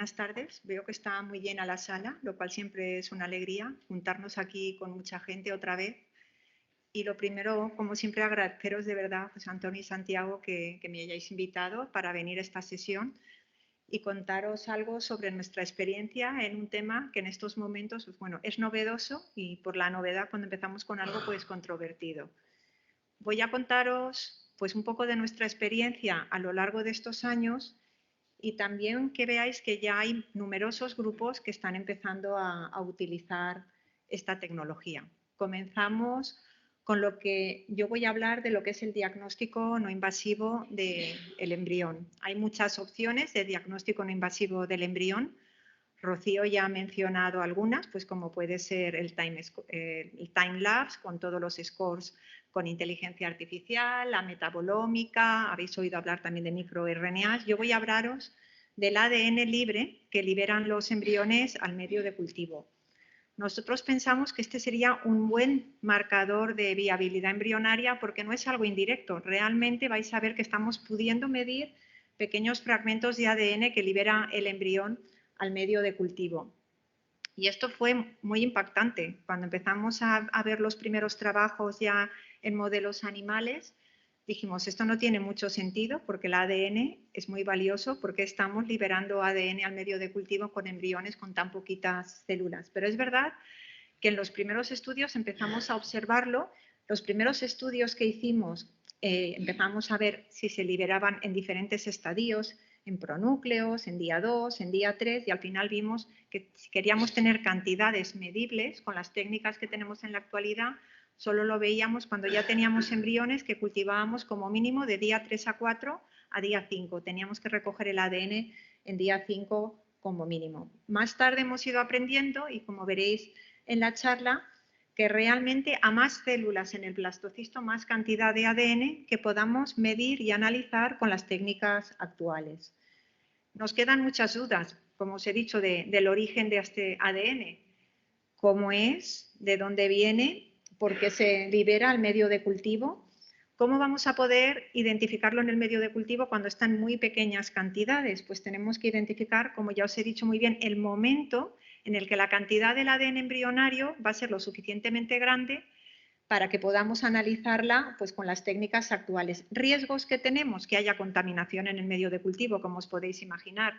buenas tardes. Veo que está muy llena la sala, lo cual siempre es una alegría juntarnos aquí con mucha gente otra vez. Y lo primero, como siempre, agradeceros de verdad, José Antonio y Santiago, que me hayáis invitado para venir a esta sesión y contaros algo sobre nuestra experiencia en un tema que en estos momentos, pues, bueno, es novedoso y por la novedad cuando empezamos con algo pues controvertido. Voy a contaros pues un poco de nuestra experiencia a lo largo de estos años y también que veáis que ya hay numerosos grupos que están empezando a utilizar esta tecnología. Comenzamos con lo que yo voy a hablar de lo que es el diagnóstico no invasivo del embrión. Hay muchas opciones de diagnóstico no invasivo del embrión. Rocío ya ha mencionado algunas, pues como puede ser el time lapse con todos los scores con inteligencia artificial, la metabolómica, habéis oído hablar también de microRNAs. Yo voy a hablaros del ADN libre que liberan los embriones al medio de cultivo. Nosotros pensamos que este sería un buen marcador de viabilidad embrionaria porque no es algo indirecto. Realmente vais a ver que estamos pudiendo medir pequeños fragmentos de ADN que libera el embrión al medio de cultivo. Y esto fue muy impactante. Cuando empezamos a ver los primeros trabajos ya en modelos animales, dijimos, esto no tiene mucho sentido porque el ADN es muy valioso, porque estamos liberando ADN al medio de cultivo con embriones con tan poquitas células. Pero es verdad que en los primeros estudios empezamos a observarlo. Los primeros estudios que hicimos empezamos a ver si se liberaban en diferentes estadios, en pronúcleos, en día 2, en día 3, y al final vimos que si queríamos tener cantidades medibles con las técnicas que tenemos en la actualidad, solo lo veíamos cuando ya teníamos embriones que cultivábamos como mínimo de día 3 a 4 a día 5. Teníamos que recoger el ADN en día 5 como mínimo. Más tarde hemos ido aprendiendo y como veréis en la charla, que realmente a más células en el blastocisto, más cantidad de ADN que podamos medir y analizar con las técnicas actuales. Nos quedan muchas dudas, como os he dicho, del origen de este ADN. ¿Cómo es? ¿De dónde viene? ¿Por qué se libera al medio de cultivo? ¿Cómo vamos a poder identificarlo en el medio de cultivo cuando está en muy pequeñas cantidades? Pues tenemos que identificar, como ya os he dicho muy bien, el momento en el que la cantidad del ADN embrionario va a ser lo suficientemente grande para que podamos analizarla pues, con las técnicas actuales. Riesgos que tenemos, que haya contaminación en el medio de cultivo, como os podéis imaginar.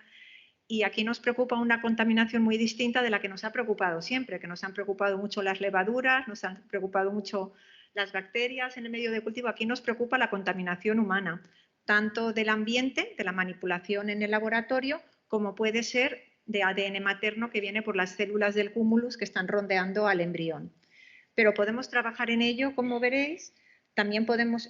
Y aquí nos preocupa una contaminación muy distinta de la que nos ha preocupado siempre, que nos han preocupado mucho las levaduras, nos han preocupado mucho las bacterias en el medio de cultivo. Aquí nos preocupa la contaminación humana, tanto del ambiente, de la manipulación en el laboratorio, como puede ser de ADN materno que viene por las células del cúmulus que están rondeando al embrión. Pero podemos trabajar en ello, como veréis. También podemos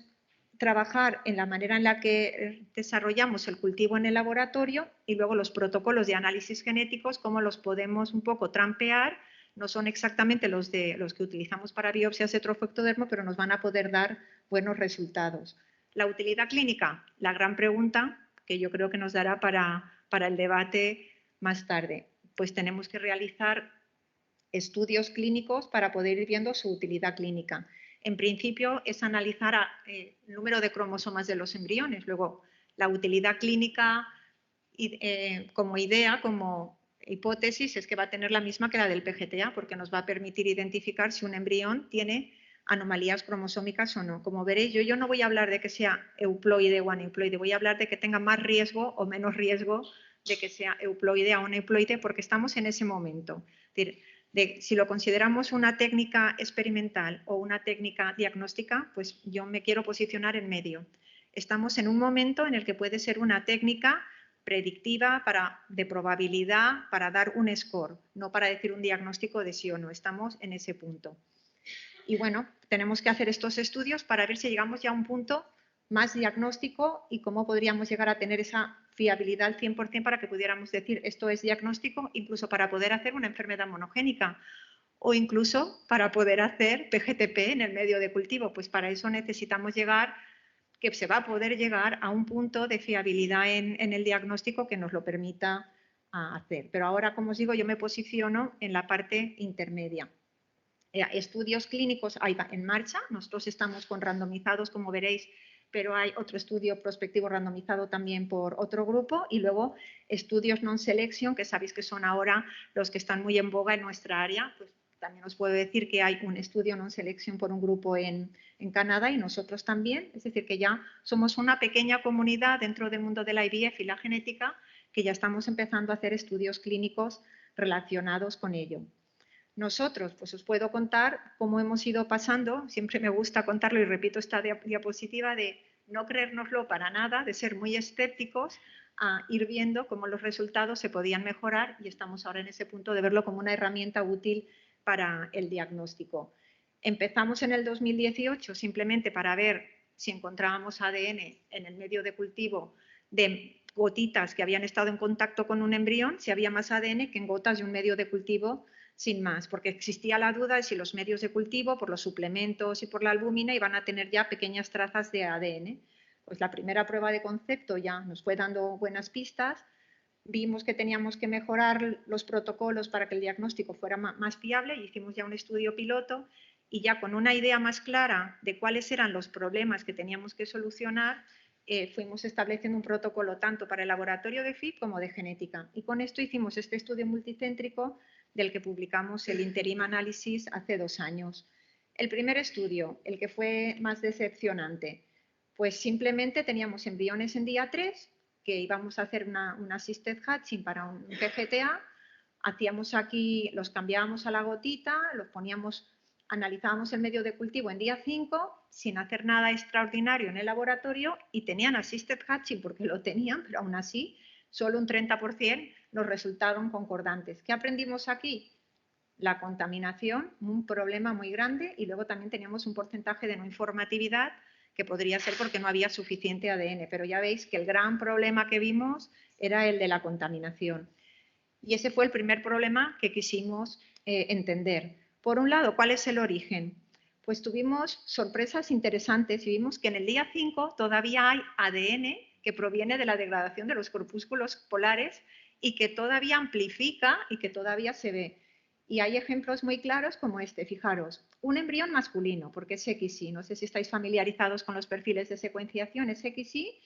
trabajar en la manera en la que desarrollamos el cultivo en el laboratorio y luego los protocolos de análisis genéticos, cómo los podemos un poco trampear. No son exactamente los que utilizamos para biopsias de trofoectodermo, pero nos van a poder dar buenos resultados. La utilidad clínica, la gran pregunta que yo creo que nos dará para el debate más tarde. Pues tenemos que realizar estudios clínicos para poder ir viendo su utilidad clínica. En principio es analizar el número de cromosomas de los embriones. Luego, la utilidad clínica como idea, como hipótesis, es que va a tener la misma que la del PGTA, porque nos va a permitir identificar si un embrión tiene anomalías cromosómicas o no. Como veréis, yo no voy a hablar de que sea euploide o aneuploide, voy a hablar de que tenga más riesgo o menos riesgo de que sea euploide o aneuploide, porque estamos en ese momento. Es decir, si lo consideramos una técnica experimental o una técnica diagnóstica, pues yo me quiero posicionar en medio. Estamos en un momento en el que puede ser una técnica predictiva de probabilidad para dar un score, no para decir un diagnóstico de sí o no. Estamos en ese punto. Y bueno, tenemos que hacer estos estudios para ver si llegamos ya a un punto más diagnóstico y cómo podríamos llegar a tener esa fiabilidad al 100% para que pudiéramos decir esto es diagnóstico, incluso para poder hacer una enfermedad monogénica o incluso para poder hacer PGTP en el medio de cultivo. Pues para eso necesitamos llegar, que se va a poder llegar a un punto de fiabilidad en el diagnóstico que nos lo permita hacer. Pero ahora, como os digo, yo me posiciono en la parte intermedia. Estudios clínicos hay en marcha. Nosotros estamos con randomizados, como veréis, pero hay otro estudio prospectivo randomizado también por otro grupo y luego estudios non-selection, que sabéis que son ahora los que están muy en boga en nuestra área. Pues también os puedo decir que hay un estudio non-selection por un grupo en Canadá y nosotros también. Es decir, que ya somos una pequeña comunidad dentro del mundo de la IVF y la genética que ya estamos empezando a hacer estudios clínicos relacionados con ello. Nosotros, pues os puedo contar cómo hemos ido pasando, siempre me gusta contarlo y repito esta diapositiva de no creérnoslo para nada, de ser muy escépticos, a ir viendo cómo los resultados se podían mejorar y estamos ahora en ese punto de verlo como una herramienta útil para el diagnóstico. Empezamos en el 2018 simplemente para ver si encontrábamos ADN en el medio de cultivo de gotitas que habían estado en contacto con un embrión, si había más ADN que en gotas de un medio de cultivo sin más, porque existía la duda de si los medios de cultivo, por los suplementos y por la albúmina, iban a tener ya pequeñas trazas de ADN. Pues la primera prueba de concepto ya nos fue dando buenas pistas, vimos que teníamos que mejorar los protocolos para que el diagnóstico fuera más fiable y hicimos ya un estudio piloto y ya con una idea más clara de cuáles eran los problemas que teníamos que solucionar, fuimos estableciendo un protocolo tanto para el laboratorio de FIP como de genética. Y con esto hicimos este estudio multicéntrico del que publicamos el interim análisis hace 2 años. El primer estudio, el que fue más decepcionante, pues simplemente teníamos embriones en día 3, que íbamos a hacer una assisted hatching para un PGTA, hacíamos aquí, los cambiábamos a la gotita, los poníamos, analizábamos el medio de cultivo en día 5, sin hacer nada extraordinario en el laboratorio y tenían assisted hatching porque lo tenían, pero aún así solo un 30% nos resultaron concordantes. ¿Qué aprendimos aquí? La contaminación, un problema muy grande, y luego también teníamos un porcentaje de no informatividad que podría ser porque no había suficiente ADN, pero ya veis que el gran problema que vimos era el de la contaminación. Y ese fue el primer problema que quisimos entender. Por un lado, ¿cuál es el origen? Pues tuvimos sorpresas interesantes y vimos que en el día 5 todavía hay ADN que proviene de la degradación de los corpúsculos polares y que todavía amplifica y que todavía se ve. Y hay ejemplos muy claros como este, fijaros, un embrión masculino, porque es XY, no sé si estáis familiarizados con los perfiles de secuenciación, es XY,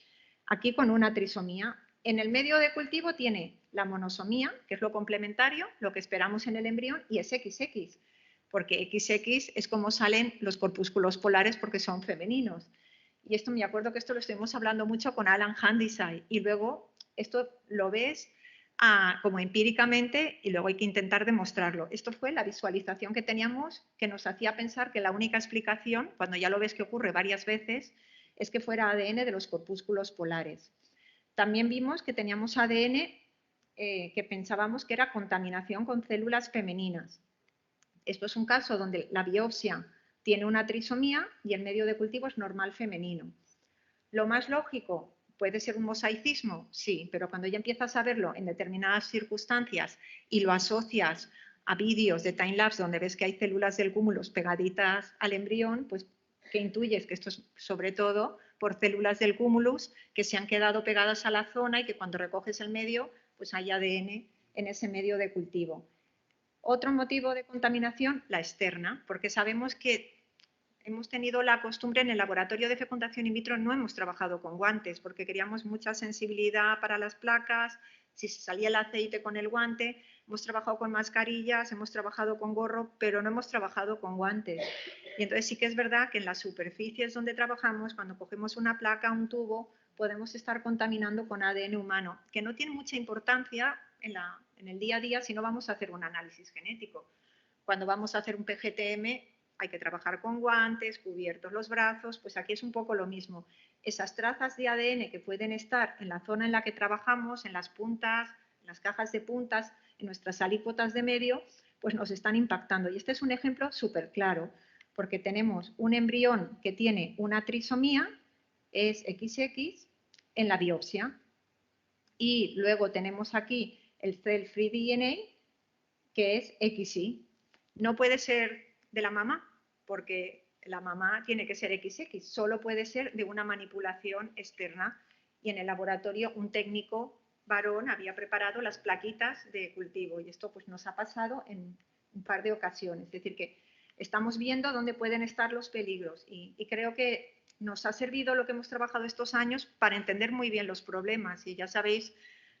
aquí con una trisomía. En el medio de cultivo tiene la monosomía, que es lo complementario, lo que esperamos en el embrión, y es XX, porque XX es como salen los corpúsculos polares porque son femeninos. Y esto me acuerdo que esto lo estuvimos hablando mucho con Alan Handyside, y luego esto lo ves como empíricamente y luego hay que intentar demostrarlo. Esto fue la visualización que teníamos que nos hacía pensar que la única explicación, cuando ya lo ves que ocurre varias veces, es que fuera ADN de los corpúsculos polares. También vimos que teníamos ADN que pensábamos que era contaminación con células femeninas. Esto es un caso donde la biopsia tiene una trisomía y el medio de cultivo es normal femenino. Lo más lógico, ¿puede ser un mosaicismo? Sí, pero cuando ya empiezas a verlo en determinadas circunstancias y lo asocias a vídeos de timelapse donde ves que hay células del cúmulo pegaditas al embrión, pues que intuyes que esto es sobre todo por células del cúmulus que se han quedado pegadas a la zona y que cuando recoges el medio, pues hay ADN en ese medio de cultivo. Otro motivo de contaminación, la externa, porque sabemos que hemos tenido la costumbre en el laboratorio de fecundación in vitro, no hemos trabajado con guantes porque queríamos mucha sensibilidad para las placas, si se salía el aceite con el guante, hemos trabajado con mascarillas, hemos trabajado con gorro, pero no hemos trabajado con guantes. Y entonces sí que es verdad que en las superficies donde trabajamos, cuando cogemos una placa, un tubo, podemos estar contaminando con ADN humano, que no tiene mucha importancia en el día a día si no vamos a hacer un análisis genético. Cuando vamos a hacer un PGTM hay que trabajar con guantes, cubiertos los brazos, pues aquí es un poco lo mismo. Esas trazas de ADN que pueden estar en la zona en la que trabajamos, en las puntas, en las cajas de puntas, en nuestras alícuotas de medio, pues nos están impactando. Y este es un ejemplo súper claro, porque tenemos un embrión que tiene una trisomía, es XX, en la biopsia. Y luego tenemos aquí el cell-free DNA, que es XY. No puede ser de la mamá, porque la mamá tiene que ser XX, solo puede ser de una manipulación externa. Y en el laboratorio un técnico varón había preparado las plaquitas de cultivo y esto pues nos ha pasado en un par de ocasiones. Es decir, que estamos viendo dónde pueden estar los peligros y creo que nos ha servido lo que hemos trabajado estos años para entender muy bien los problemas. Y ya sabéis,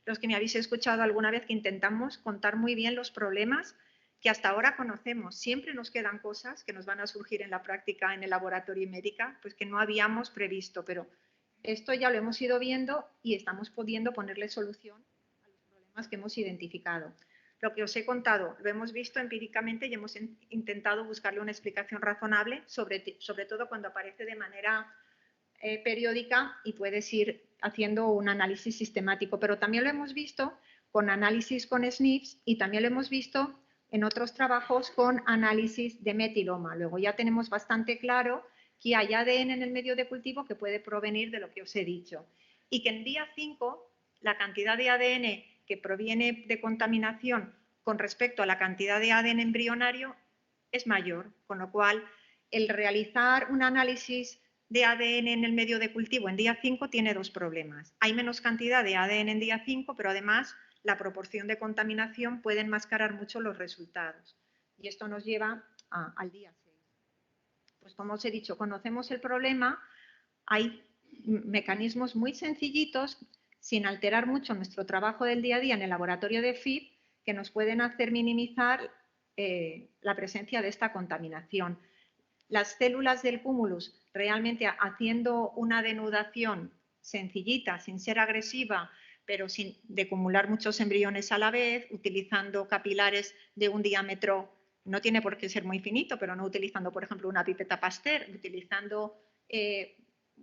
los que me habéis escuchado alguna vez, que intentamos contar muy bien los problemas que hasta ahora conocemos. Siempre nos quedan cosas que nos van a surgir en la práctica, en el laboratorio y médica, pues que no habíamos previsto, pero esto ya lo hemos ido viendo y estamos pudiendo ponerle solución a los problemas que hemos identificado. Lo que os he contado lo hemos visto empíricamente y hemos intentado buscarle una explicación razonable, sobre todo cuando aparece de manera periódica y puedes ir haciendo un análisis sistemático. Pero también lo hemos visto con análisis con SNPs y también lo hemos visto en otros trabajos con análisis de metiloma. Luego ya tenemos bastante claro que hay ADN en el medio de cultivo que puede provenir de lo que os he dicho. Y que en día 5 la cantidad de ADN que proviene de contaminación con respecto a la cantidad de ADN embrionario es mayor, con lo cual el realizar un análisis de ADN en el medio de cultivo en día 5 tiene dos problemas. Hay menos cantidad de ADN en día 5, pero además la proporción de contaminación puede enmascarar mucho los resultados. Y esto nos lleva al día 6. Pues como os he dicho, conocemos el problema, hay mecanismos muy sencillitos, sin alterar mucho nuestro trabajo del día a día en el laboratorio de FIP, que nos pueden hacer minimizar la presencia de esta contaminación. Las células del cúmulus, realmente haciendo una denudación sencillita, sin ser agresiva, pero sin acumular muchos embriones a la vez, utilizando capilares de un diámetro, no tiene por qué ser muy finito, pero no utilizando, por ejemplo, una pipeta Pasteur, utilizando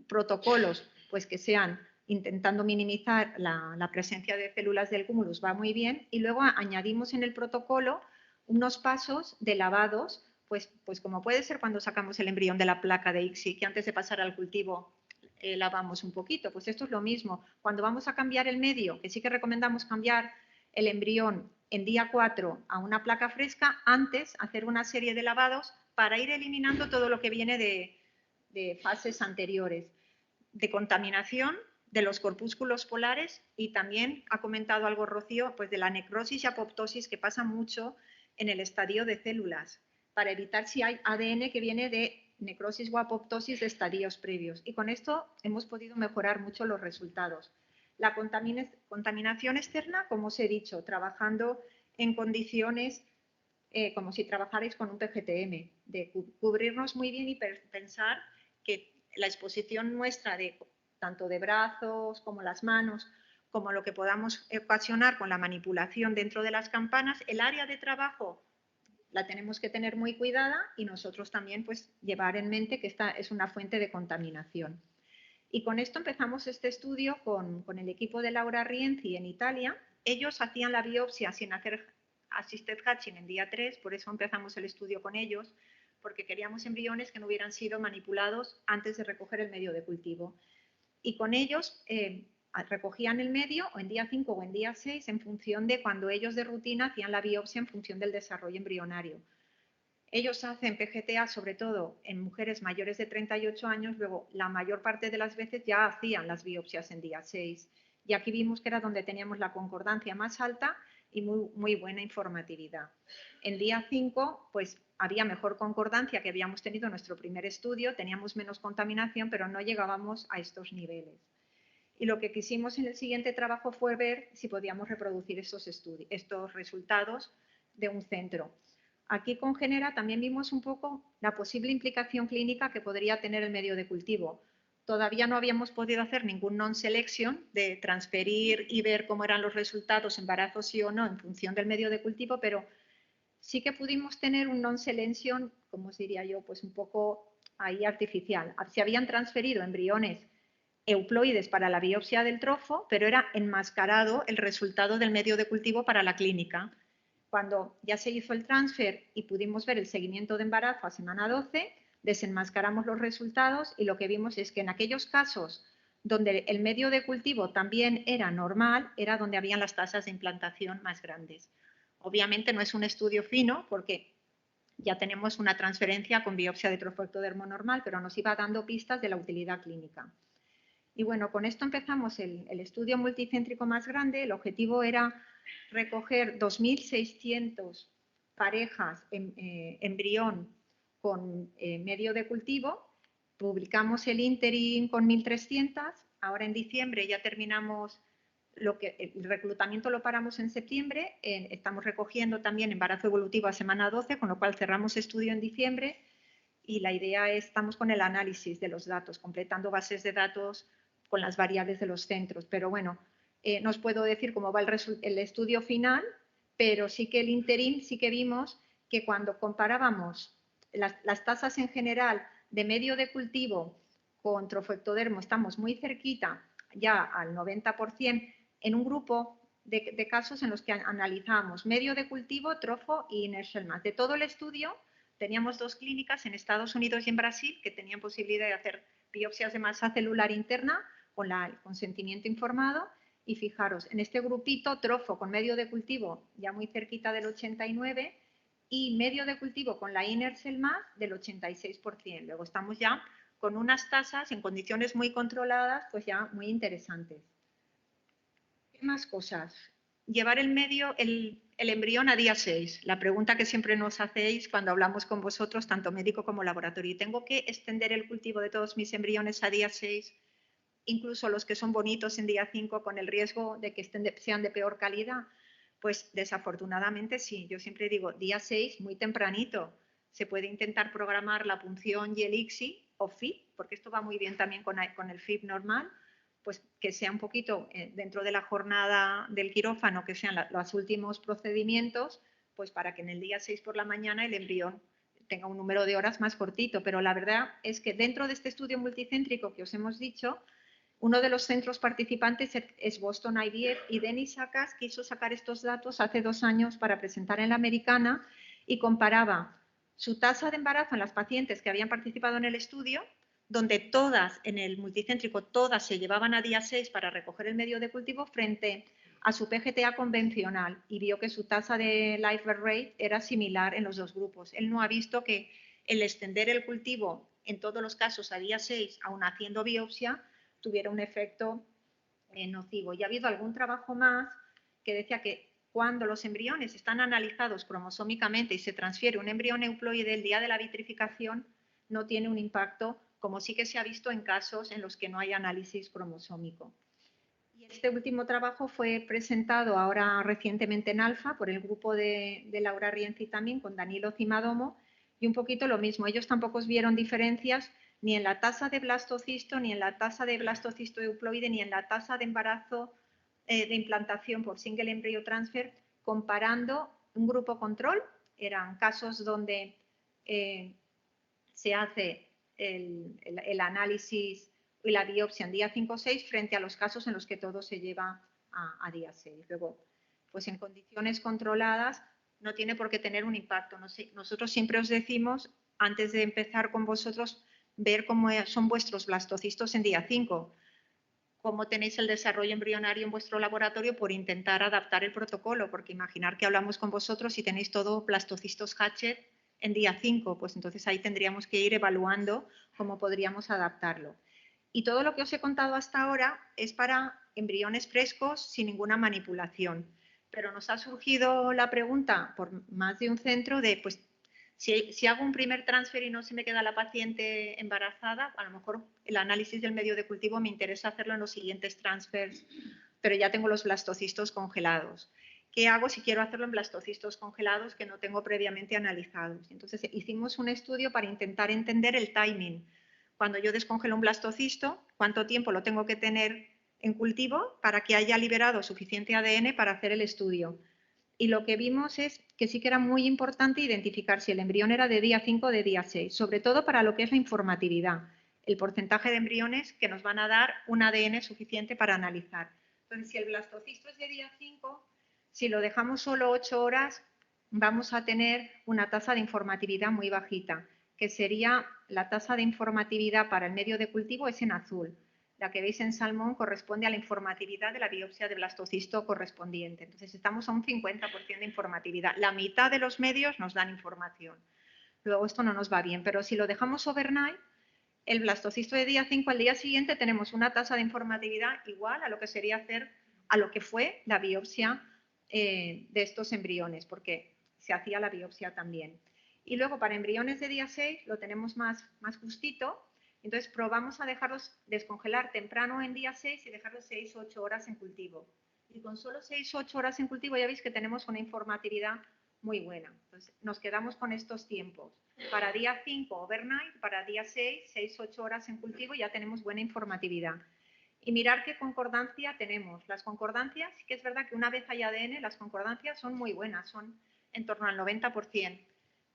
protocolos pues que sean intentando minimizar la presencia de células del cúmulus, va muy bien. Y luego añadimos en el protocolo unos pasos de lavados, pues como puede ser cuando sacamos el embrión de la placa de ICSI, que antes de pasar al cultivo lavamos un poquito. Pues esto es lo mismo. Cuando vamos a cambiar el medio, que sí que recomendamos cambiar el embrión en día 4 a una placa fresca, antes hacer una serie de lavados para ir eliminando todo lo que viene de fases anteriores, de contaminación de los corpúsculos polares, y también ha comentado algo Rocío, pues de la necrosis y apoptosis que pasa mucho en el estadio de células, para evitar si hay ADN que viene de necrosis o apoptosis de estadios previos. Y con esto hemos podido mejorar mucho los resultados. La contaminación externa, como os he dicho, trabajando en condiciones como si trabajarais con un PGTM, de cubrirnos muy bien y pensar que la exposición nuestra de tanto de brazos como las manos, como lo que podamos ocasionar con la manipulación dentro de las campanas, el área de trabajo la tenemos que tener muy cuidada y nosotros también pues llevar en mente que esta es una fuente de contaminación. Y con esto empezamos este estudio con el equipo de Laura Rienzi en Italia. Ellos hacían la biopsia sin hacer assisted hatching en día 3, por eso empezamos el estudio con ellos, porque queríamos embriones que no hubieran sido manipulados antes de recoger el medio de cultivo. Y con ellos recogían el medio o en día 5 o en día 6 en función de cuando ellos de rutina hacían la biopsia en función del desarrollo embrionario. Ellos hacen PGTA sobre todo en mujeres mayores de 38 años, luego la mayor parte de las veces ya hacían las biopsias en día 6. Y aquí vimos que era donde teníamos la concordancia más alta y muy buena informatividad. En día 5, pues había mejor concordancia que habíamos tenido en nuestro primer estudio, teníamos menos contaminación, pero no llegábamos a estos niveles. Y lo que quisimos en el siguiente trabajo fue ver si podíamos reproducir estos resultados de un centro. Aquí con Genera también vimos un poco la posible implicación clínica que podría tener el medio de cultivo. Todavía no habíamos podido hacer ningún non-selection de transferir y ver cómo eran los resultados, embarazos sí o no, en función del medio de cultivo, pero sí que pudimos tener un non-selection, como os diría yo, pues un poco ahí artificial. Se habían transferido embriones euploides para la biopsia del trofo, pero era enmascarado el resultado del medio de cultivo para la clínica. Cuando ya se hizo el transfer y pudimos ver el seguimiento de embarazo a semana 12, desenmascaramos los resultados y lo que vimos es que en aquellos casos donde el medio de cultivo también era normal, era donde habían las tasas de implantación más grandes. Obviamente no es un estudio fino porque ya tenemos una transferencia con biopsia de trofectodermo normal, pero nos iba dando pistas de la utilidad clínica. Y bueno, con esto empezamos el estudio multicéntrico más grande. El objetivo era recoger 2.600 parejas embrión con medio de cultivo publicamos el interim con 1.300, ahora en diciembre ya terminamos el reclutamiento lo paramos en septiembre, estamos recogiendo también embarazo evolutivo a semana 12, con lo cual cerramos estudio en diciembre y la idea es, estamos con el análisis de los datos, completando bases de datos con las variables de los centros. Pero bueno, no os puedo decir cómo va el estudio final, pero sí que el interim sí que vimos que cuando comparábamos las tasas en general de medio de cultivo con trofoectodermo, estamos muy cerquita, ya al 90%, en un grupo de casos en los que analizamos medio de cultivo, trofo y inertial mass. De todo el estudio, teníamos 2 clínicas en Estados Unidos y en Brasil que tenían posibilidad de hacer biopsias de masa celular interna con el consentimiento informado. Y fijaros, en este grupito, trofo con medio de cultivo ya muy cerquita del 89% y medio de cultivo con la inertial mass del 86%. Luego estamos ya con unas tasas en condiciones muy controladas, pues ya muy interesantes. ¿Qué más cosas? Llevar el embrión a día 6. La pregunta que siempre nos hacéis cuando hablamos con vosotros, tanto médico como laboratorio. ¿Tengo que extender el cultivo de todos mis embriones a día 6, incluso los que son bonitos en día 5, con el riesgo de que sean de peor calidad? Pues desafortunadamente sí. Yo siempre digo, día 6, muy tempranito. Se puede intentar programar la punción y el ICSI o FIP, porque esto va muy bien también con el FIP normal, pues que sea un poquito dentro de la jornada del quirófano, que sean los últimos procedimientos, pues para que en el día 6 por la mañana el embrión tenga un número de horas más cortito. Pero la verdad es que dentro de este estudio multicéntrico que os hemos dicho, uno de los centros participantes es Boston IVF y Denis Sacas quiso sacar estos datos hace 2 años para presentar en la americana y comparaba su tasa de embarazo en las pacientes que habían participado en el estudio, donde todas, en el multicéntrico, todas se llevaban a día 6 para recoger el medio de cultivo frente a su PGTA convencional y vio que su tasa de live birth rate era similar en los dos grupos. Él no ha visto que el extender el cultivo en todos los casos a día 6, aun haciendo biopsia, tuviera un efecto nocivo. Y ha habido algún trabajo más que decía que cuando los embriones están analizados cromosómicamente y se transfiere un embrión euploide el día de la vitrificación, no tiene un impacto, como sí que se ha visto en casos en los que no hay análisis cromosómico. Y este último trabajo fue presentado ahora recientemente en Alfa por el grupo de Laura Rienzi también, con Danilo Cimadomo, y un poquito lo mismo. Ellos tampoco vieron diferencias ni en la tasa de blastocisto, ni en la tasa de blastocisto euploide, ni en la tasa de embarazo de implantación por single embryo transfer, comparando un grupo control. Eran casos donde se hace el análisis y la biopsia en día 5 o 6 frente a los casos en los que todo se lleva a día 6. Luego, pues en condiciones controladas no tiene por qué tener un impacto. Nosotros siempre os decimos, antes de empezar con vosotros, ver cómo son vuestros blastocistos en día 5, cómo tenéis el desarrollo embrionario en vuestro laboratorio por intentar adaptar el protocolo, porque imaginar que hablamos con vosotros y tenéis todo blastocistos Hatchet en día 5, pues entonces ahí tendríamos que ir evaluando cómo podríamos adaptarlo. Y todo lo que os he contado hasta ahora es para embriones frescos sin ninguna manipulación. Pero nos ha surgido la pregunta por más de un centro de, pues, si hago un primer transfer y no se me queda la paciente embarazada, a lo mejor el análisis del medio de cultivo me interesa hacerlo en los siguientes transfers, pero ya tengo los blastocistos congelados. ¿Qué hago si quiero hacerlo en blastocistos congelados que no tengo previamente analizados? Entonces hicimos un estudio para intentar entender el timing. Cuando yo descongelo un blastocisto, ¿cuánto tiempo lo tengo que tener en cultivo para que haya liberado suficiente ADN para hacer el estudio? Y lo que vimos es que sí que era muy importante identificar si el embrión era de día 5 o de día 6, sobre todo para lo que es la informatividad, el porcentaje de embriones que nos van a dar un ADN suficiente para analizar. Entonces, si el blastocisto es de día 5, si lo dejamos solo 8 horas, vamos a tener una tasa de informatividad muy bajita, que sería la tasa de informatividad para el medio de cultivo es en azul. La que veis en salmón corresponde a la informatividad de la biopsia de blastocisto correspondiente. Entonces, estamos a un 50% de informatividad. La mitad de los medios nos dan información. Luego, esto no nos va bien, pero si lo dejamos overnight, el blastocisto de día 5 al día siguiente tenemos una tasa de informatividad igual a lo que sería hacer, a lo que fue la biopsia de estos embriones, porque se hacía la biopsia también. Y luego para embriones de día 6 lo tenemos más justito, Entonces probamos a dejarlos descongelar temprano en día 6 y dejarlos 6-8 horas en cultivo. Y con solo 6-8 horas en cultivo ya veis que tenemos una informatividad muy buena. Entonces nos quedamos con estos tiempos. Para día 5 overnight, para día 6, 6-8 horas en cultivo ya tenemos buena informatividad. Y mirar qué concordancia tenemos. Las concordancias, sí que es verdad que una vez hay ADN, las concordancias son muy buenas, son en torno al 90%.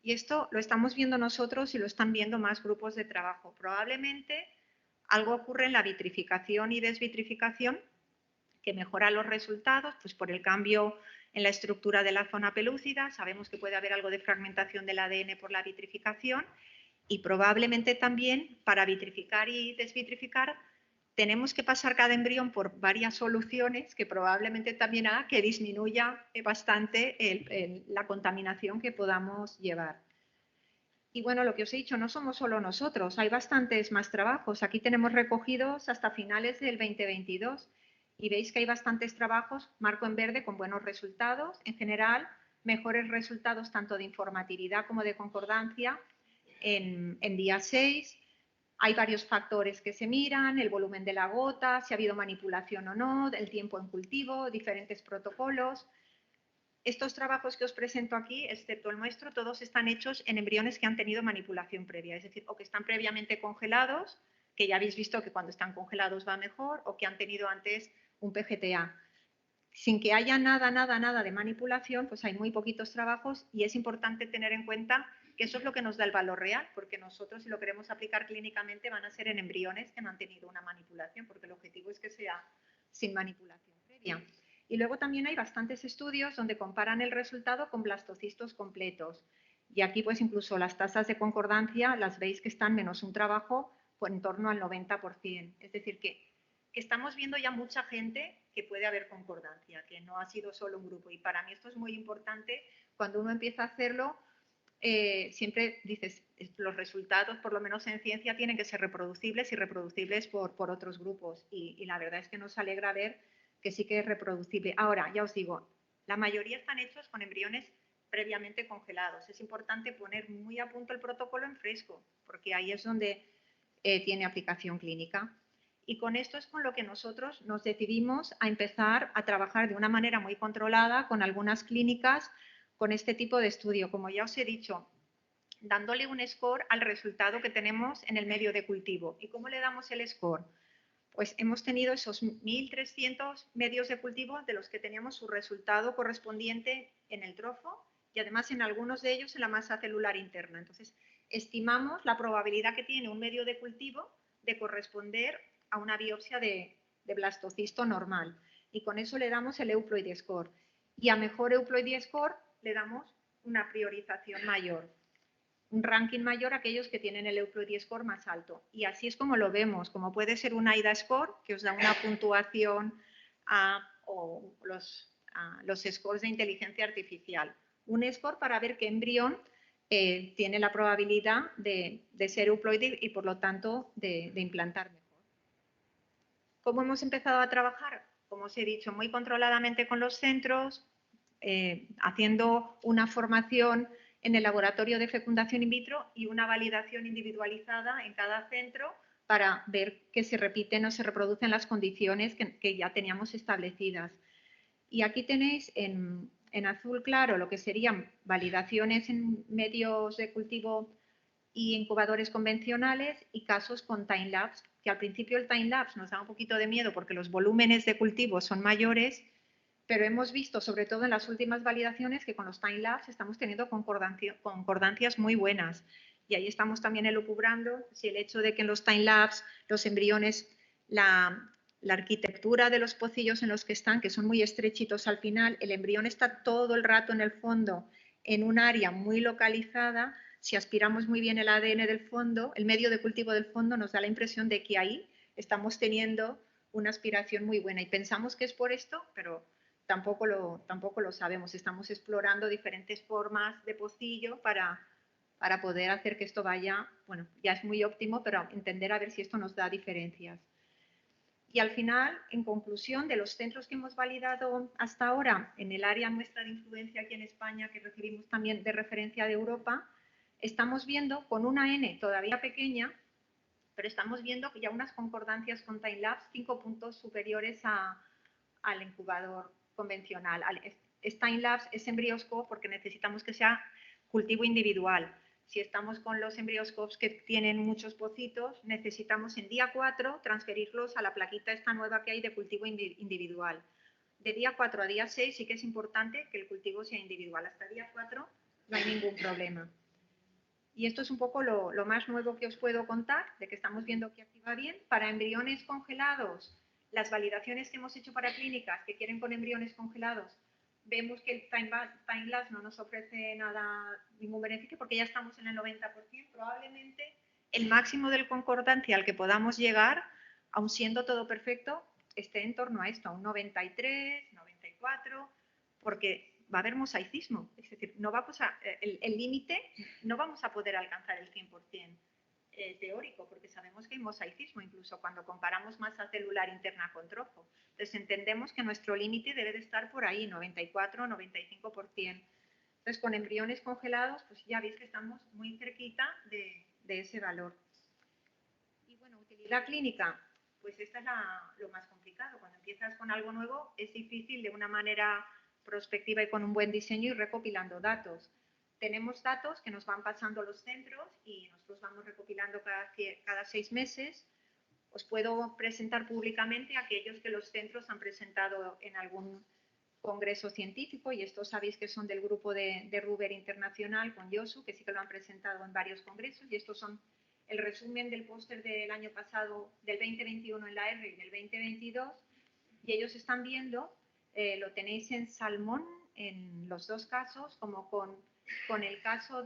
Y esto lo estamos viendo nosotros y lo están viendo más grupos de trabajo. Probablemente algo ocurre en la vitrificación y desvitrificación que mejora los resultados, pues por el cambio en la estructura de la zona pelúcida. Sabemos que puede haber algo de fragmentación del ADN por la vitrificación y probablemente también para vitrificar y desvitrificar tenemos que pasar cada embrión por varias soluciones que probablemente también haga que disminuya bastante la contaminación que podamos llevar. Y bueno, lo que os he dicho, no somos solo nosotros, hay bastantes más trabajos. Aquí tenemos recogidos hasta finales del 2022 y veis que hay bastantes trabajos, marco en verde, con buenos resultados. En general, mejores resultados tanto de informatividad como de concordancia en día 6. Hay varios factores que se miran, el volumen de la gota, si ha habido manipulación o no, el tiempo en cultivo, diferentes protocolos. Estos trabajos que os presento aquí, excepto el nuestro, todos están hechos en embriones que han tenido manipulación previa, es decir, o que están previamente congelados, que ya habéis visto que cuando están congelados va mejor, o que han tenido antes un PGTA. Sin que haya nada de manipulación, pues hay muy poquitos trabajos y es importante tener en cuenta que eso es lo que nos da el valor real, porque nosotros si lo queremos aplicar clínicamente van a ser en embriones que no han tenido una manipulación, porque el objetivo es que sea sin manipulación previa. Y luego también hay bastantes estudios donde comparan el resultado con blastocistos completos. Y aquí pues incluso las tasas de concordancia las veis que están menos un trabajo por en torno al 90%. Es decir, que estamos viendo ya mucha gente que puede haber concordancia, que no ha sido solo un grupo. Y para mí esto es muy importante. Cuando uno empieza a hacerlo, siempre dices, los resultados, por lo menos en ciencia, tienen que ser reproducibles y reproducibles por otros grupos. Y la verdad es que nos alegra ver que sí que es reproducible. Ahora, ya os digo, la mayoría están hechos con embriones previamente congelados. Es importante poner muy a punto el protocolo en fresco, porque ahí es donde tiene aplicación clínica. Y con esto es con lo que nosotros nos decidimos a empezar a trabajar de una manera muy controlada con algunas clínicas con este tipo de estudio. Como ya os he dicho, dándole un score al resultado que tenemos en el medio de cultivo. ¿Y cómo le damos el score? Pues hemos tenido esos 1.300 medios de cultivo de los que teníamos su resultado correspondiente en el trofo y además en algunos de ellos en la masa celular interna. Entonces, estimamos la probabilidad que tiene un medio de cultivo de corresponder a una biopsia de blastocisto normal. Y con eso le damos el euploid score. Y a mejor euploid score le damos una priorización mayor, un ranking mayor a aquellos que tienen el Euploid Score más alto. Y así es como lo vemos, como puede ser un AIDA Score, que os da una puntuación o los scores de inteligencia artificial. Un score para ver qué embrión tiene la probabilidad de ser euploide y por lo tanto de implantar mejor. ¿Cómo hemos empezado a trabajar? Como os he dicho, muy controladamente con los centros, haciendo una formación en el laboratorio de fecundación in vitro y una validación individualizada en cada centro para ver que se repiten o se reproducen las condiciones que ya teníamos establecidas. Y aquí tenéis en azul claro lo que serían validaciones en medios de cultivo y incubadores convencionales y casos con time-lapse, que al principio el time-lapse nos da un poquito de miedo porque los volúmenes de cultivo son mayores, pero hemos visto, sobre todo en las últimas validaciones, que con los time-lapse estamos teniendo concordancias muy buenas. Y ahí estamos también elucubrando si el hecho de que en los time-lapse los embriones, la arquitectura de los pocillos en los que están, que son muy estrechitos al final, el embrión está todo el rato en el fondo, en un área muy localizada. Si aspiramos muy bien el ADN del fondo, el medio de cultivo del fondo nos da la impresión de que ahí estamos teniendo una aspiración muy buena. Y pensamos que es por esto, pero tampoco lo sabemos. Estamos explorando diferentes formas de pocillo para poder hacer que esto vaya, bueno, ya es muy óptimo, pero entender a ver si esto nos da diferencias. Y al final, en conclusión, de los centros que hemos validado hasta ahora en el área nuestra de influencia aquí en España, que recibimos también de referencia de Europa, estamos viendo con una N todavía pequeña pero estamos viendo que ya unas concordancias con Time-Lapse 5 puntos superiores al incubador convencional. Es Time-Lapse, es embrioscope porque necesitamos que sea cultivo individual. Si estamos con los embrioscopes que tienen muchos pocitos, necesitamos en día 4 transferirlos a la plaquita esta nueva que hay de cultivo individual. De día 4 a día 6 sí que es importante que el cultivo sea individual. Hasta día 4 no hay ningún problema. Y esto es un poco lo más nuevo que os puedo contar, de que estamos viendo que aquí va bien. Para embriones congelados, las validaciones que hemos hecho para clínicas que quieren con embriones congelados, vemos que el time-lapse no nos ofrece nada, ningún beneficio, porque ya estamos en el 90%. Probablemente el máximo del concordancia al que podamos llegar, aun siendo todo perfecto, esté en torno a esto, a un 93, 94, porque va a haber mosaicismo, es decir, no vamos a, el límite no vamos a poder alcanzar el 100% teórico, porque sabemos que hay mosaicismo, incluso cuando comparamos masa celular interna con trozo. Entonces entendemos que nuestro límite debe de estar por ahí, 94, 95%. Entonces con embriones congelados, pues ya veis que estamos muy cerquita de ese valor. Y bueno, utilidad clínica, pues esta es lo más complicado. Cuando empiezas con algo nuevo es difícil de una manera prospectiva y con un buen diseño ir recopilando datos. Tenemos datos que nos van pasando los centros y nosotros vamos recopilando cada 6 meses. Os puedo presentar públicamente aquellos que los centros han presentado en algún congreso científico, y estos sabéis que son del grupo de Ruber Internacional con Yosu, que sí que lo han presentado en varios congresos, y estos son el resumen del póster del año pasado, del 2021 en la R y del 2022, y ellos están viendo, lo tenéis en Salmón, en los dos casos, como con el caso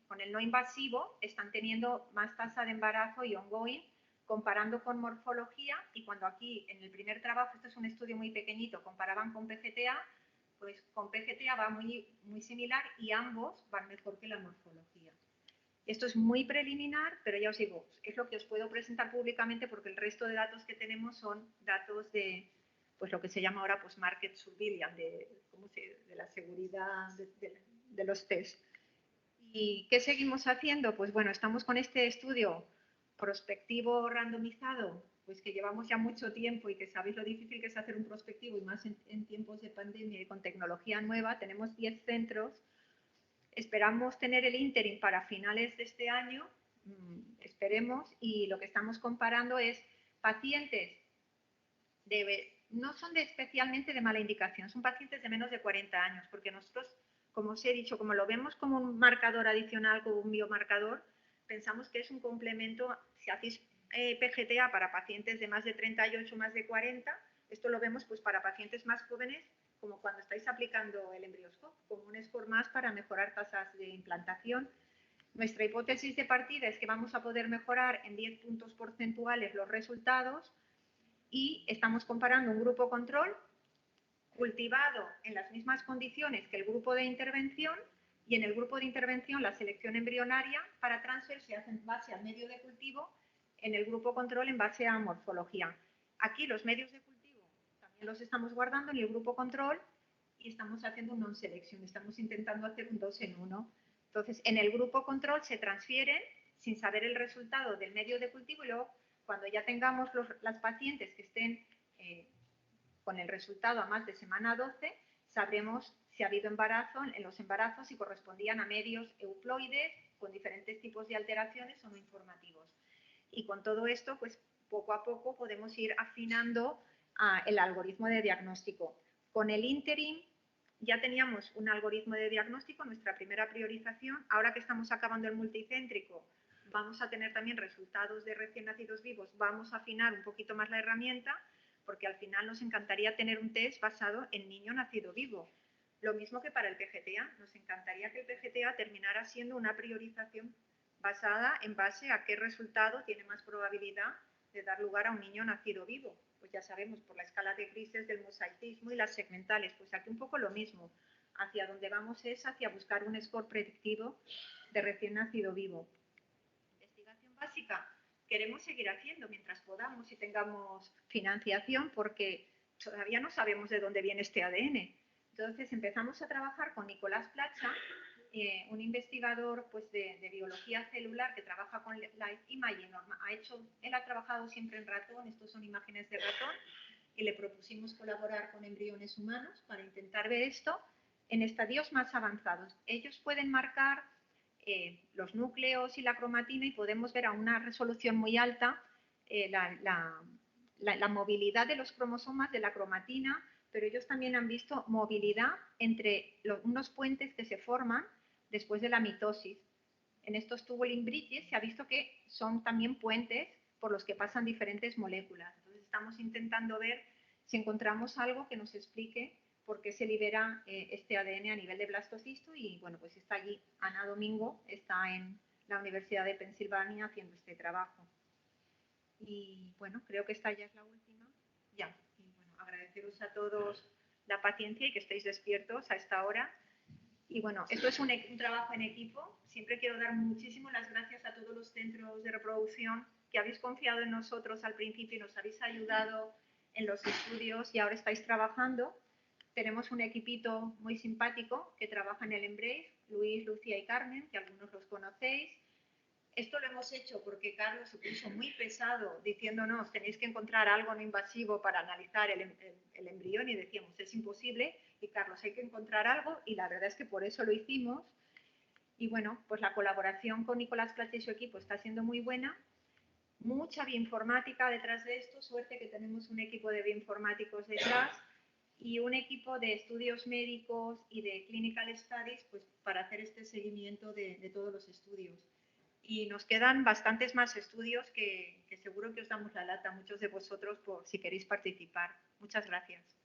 con el no invasivo, están teniendo más tasa de embarazo y ongoing, comparando con morfología, y cuando aquí en el primer trabajo, esto es un estudio muy pequeñito, comparaban con PGTA, pues con PGTA va muy, muy similar y ambos van mejor que la morfología. Esto es muy preliminar, pero ya os digo, es lo que os puedo presentar públicamente porque el resto de datos que tenemos son datos de, pues lo que se llama ahora pues market surveillance, de la seguridad de los test. ¿Y qué seguimos haciendo? Pues bueno, estamos con este estudio prospectivo randomizado, pues que llevamos ya mucho tiempo y que sabéis lo difícil que es hacer un prospectivo y más en tiempos de pandemia y con tecnología nueva. Tenemos 10 centros. Esperamos tener el interim para finales de este año, esperemos, y lo que estamos comparando es pacientes no son especialmente de mala indicación, son pacientes de menos de 40 años, porque nosotros, como os he dicho, como lo vemos como un marcador adicional, como un biomarcador, pensamos que es un complemento. Si hacéis PGTA para pacientes de más de 38, más de 40, esto lo vemos pues para pacientes más jóvenes, como cuando estáis aplicando el embrioscope, como un score más para mejorar tasas de implantación. Nuestra hipótesis de partida es que vamos a poder mejorar en 10 puntos porcentuales los resultados, y estamos comparando un grupo control cultivado en las mismas condiciones que el grupo de intervención, y en el grupo de intervención la selección embrionaria para transfer se hace en base al medio de cultivo, en el grupo control en base a morfología. Aquí los medios de cultivo también los estamos guardando en el grupo control y estamos haciendo un non-selection, estamos intentando hacer un 2 en 1. Entonces, en el grupo control se transfieren sin saber el resultado del medio de cultivo, y luego cuando ya tengamos las pacientes que estén con el resultado a más de semana 12, sabremos si ha habido embarazo, en los embarazos si correspondían a medios euploides con diferentes tipos de alteraciones o no informativos. Y con todo esto, pues poco a poco podemos ir afinando el algoritmo de diagnóstico. Con el interim ya teníamos un algoritmo de diagnóstico, nuestra primera priorización. Ahora que estamos acabando el multicéntrico, vamos a tener también resultados de recién nacidos vivos, vamos a afinar un poquito más la herramienta, porque al final nos encantaría tener un test basado en niño nacido vivo. Lo mismo que para el PGTA, nos encantaría que el PGTA terminara siendo una priorización basada en base a qué resultado tiene más probabilidad de dar lugar a un niño nacido vivo. Pues ya sabemos, por la escala de grises del mosaicismo y las segmentales, pues aquí un poco lo mismo. Hacia donde vamos es hacia buscar un score predictivo de recién nacido vivo. Investigación básica, queremos seguir haciendo mientras podamos y tengamos financiación, porque todavía no sabemos de dónde viene este ADN. Entonces empezamos a trabajar con Nicolás Placha un investigador pues, de biología celular que trabaja con Light Imaging. Él ha trabajado siempre en ratón, estos son imágenes de ratón, y le propusimos colaborar con embriones humanos para intentar ver esto en estadios más avanzados. Ellos pueden marcar los núcleos y la cromatina y podemos ver a una resolución muy alta la movilidad de los cromosomas de la cromatina, pero ellos también han visto movilidad entre unos puentes que se forman después de la mitosis. En estos tubulin bridges se ha visto que son también puentes por los que pasan diferentes moléculas. Entonces estamos intentando ver si encontramos algo que nos explique por qué se libera este ADN a nivel de blastocisto y bueno, pues está allí. Ana Domingo está en la Universidad de Pensilvania haciendo este trabajo. Y bueno, creo que esta ya es la última. Ya. Y bueno, agradeceros a todos la paciencia y que estéis despiertos a esta hora. Y bueno, esto es un trabajo en equipo. Siempre quiero dar muchísimas las gracias a todos los centros de reproducción que habéis confiado en nosotros al principio y nos habéis ayudado en los estudios y ahora estáis trabajando. Tenemos un equipito muy simpático que trabaja en el Embrace, Luis, Lucía y Carmen, que algunos los conocéis. Esto lo hemos hecho porque Carlos se puso muy pesado diciéndonos tenéis que encontrar algo no invasivo para analizar el embrión y decíamos es imposible y Carlos hay que encontrar algo y la verdad es que por eso lo hicimos y bueno, pues la colaboración con Nicolás Plata y su equipo está siendo muy buena, mucha bioinformática detrás de esto, suerte que tenemos un equipo de bioinformáticos detrás y un equipo de estudios médicos y de clinical studies pues para hacer este seguimiento de todos los estudios. Y nos quedan bastantes más estudios que seguro que os damos la lata a muchos de vosotros por si queréis participar. Muchas gracias.